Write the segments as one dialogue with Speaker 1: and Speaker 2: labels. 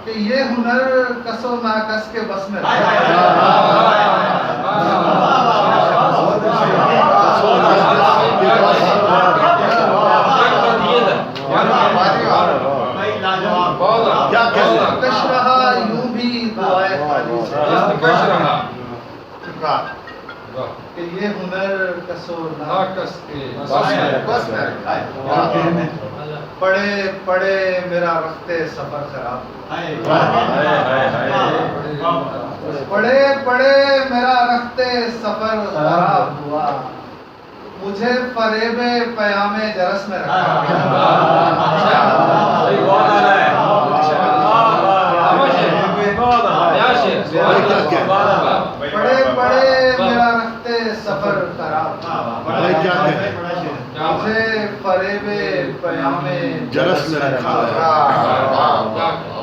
Speaker 1: کہ یہ ہنر کس و ناکس کے بس میں کش رہا یوں بھی دعائے خالی سے کہ یہ ہنر کس و ناکس کے بس میں پڑے پڑے میرا رختے سفر خراب پڑے پڑے میرا رختے سفر خراب ہوا مجھے فریب پیام جرس میں رکھا پڑے پڑے میرا رختے سفر خراب مجھے فریب پیام
Speaker 2: جرس میں رکھا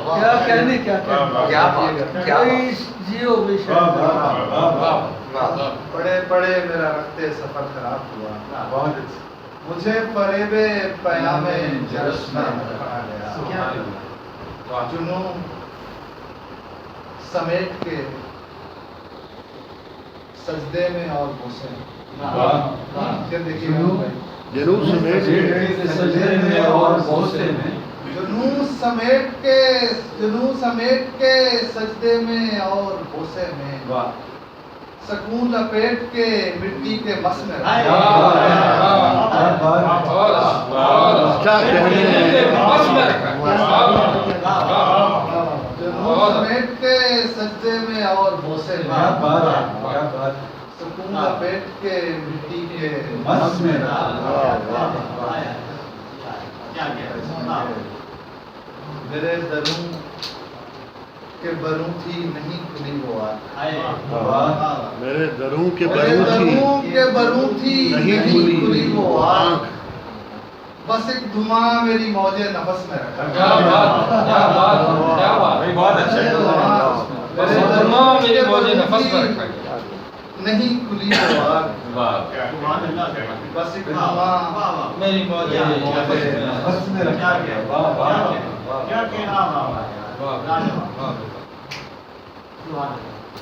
Speaker 1: کیا کہنے کیا پڑے پڑے میرا رختے سفر خراب ہوا مجھے فریب پیام جرس میں رکھا گیا جنوں سمیٹ کے سجدے میں اور بوسے
Speaker 2: جنوں سمیٹ کے
Speaker 1: سجدے میں اور بوسے میں جنوں سمیٹ کے سجدے میں اور بوسے میں سکون لپیٹ کے مٹی کے مس میں سمیٹ کے سجدے میں اور بوسے میں سکون لپیٹ کے مٹی کے مس میں میرے دروں کے بروں تھی نہیں کھلی وہ آنکھ
Speaker 2: میرے دروں کے
Speaker 1: بروں تھی نہیں کھلی وہ آنکھ بس ایک دھواں میری موج نفس میں رکھا نہیں کھلی وہ آنکھ بس ایک دھواں میری موج نفس میں رکھا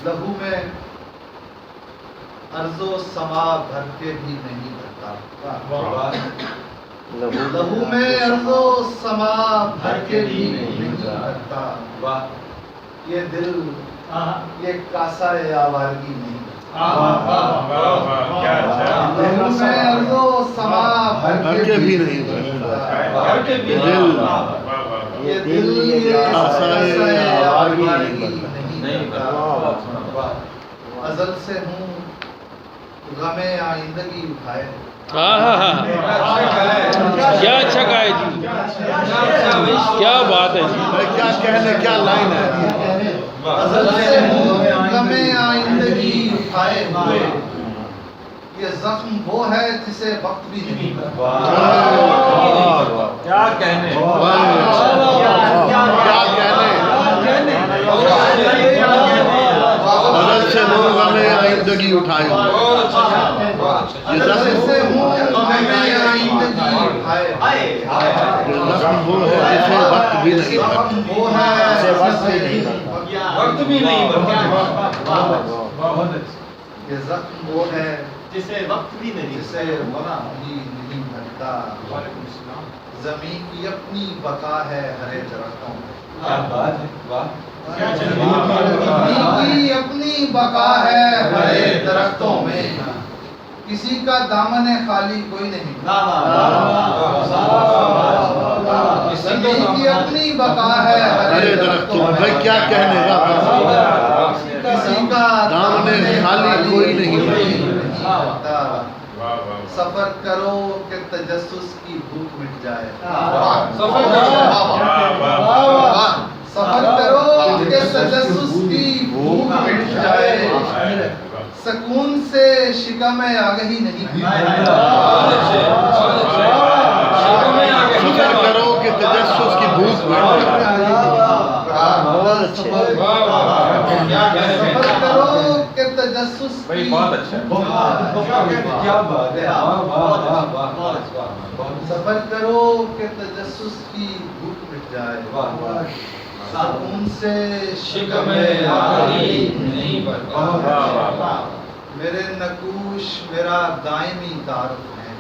Speaker 1: لہو میں ارض و سما بھر کے بھی نہیں بھرتا لہو میں ارض و سما بھر کے بھی نہیں بھرتا یہ دل یہ کاسا آوارگی نہیں لہو میں ارض و سما بھر کے بھی نہیں بھرتا یہ دل یہ کاسا آوارگی نہیں بھرتا ازل سے ہوں غم آئندگی اٹھائے
Speaker 3: کیا اچھا گائے جی کیا بات ہے جی
Speaker 2: کیا کہنے کیا لائن ہے
Speaker 1: ازل سے ہوں غم آئندگی اٹھائے ہوئے یہ زخم وہ ہے جسے وقت بھی نہیں
Speaker 3: کیا کہنے
Speaker 2: ازل سے ہوں غم آئندگی اٹھائے زخم وہ ہے جسے وقت بھی نہیں
Speaker 1: یہ زخم وہ ہے جسے وقت بھی نہیں بھرتا زمین کی اپنی بقا ہے ہرے درختوں میں زمین کی اپنی بقا ہے ہرے درختوں میں کسی کا دامن خالی کوئی نہیں زمین کی اپنی بقا ہے ہرے درختوں میں
Speaker 2: کیا کہنے کا
Speaker 1: کسی کا
Speaker 2: دامن خالی کوئی نہیں
Speaker 1: سفر کرو کہ تجسس کی بھوک مٹ جائے سفر کرو کہ تجسس کی بھوک مٹ جائے سکون سے شکم آگہی نہیں
Speaker 2: سفر کرو کہ تجسس کی بھوک
Speaker 1: سفر کرو کہ تجسس کی سفر کرو کہ تجسس کی بھوک مٹ جائے ان سے
Speaker 4: شکم آگی نہیں برپا
Speaker 1: میرے نقوش میرا دائمی تعارف ہے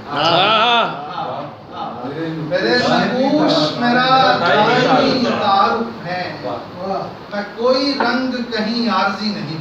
Speaker 1: میرے نقوش میرا دائمی تعارف ہے میں کوئی رنگ کہیں عارضی نہیں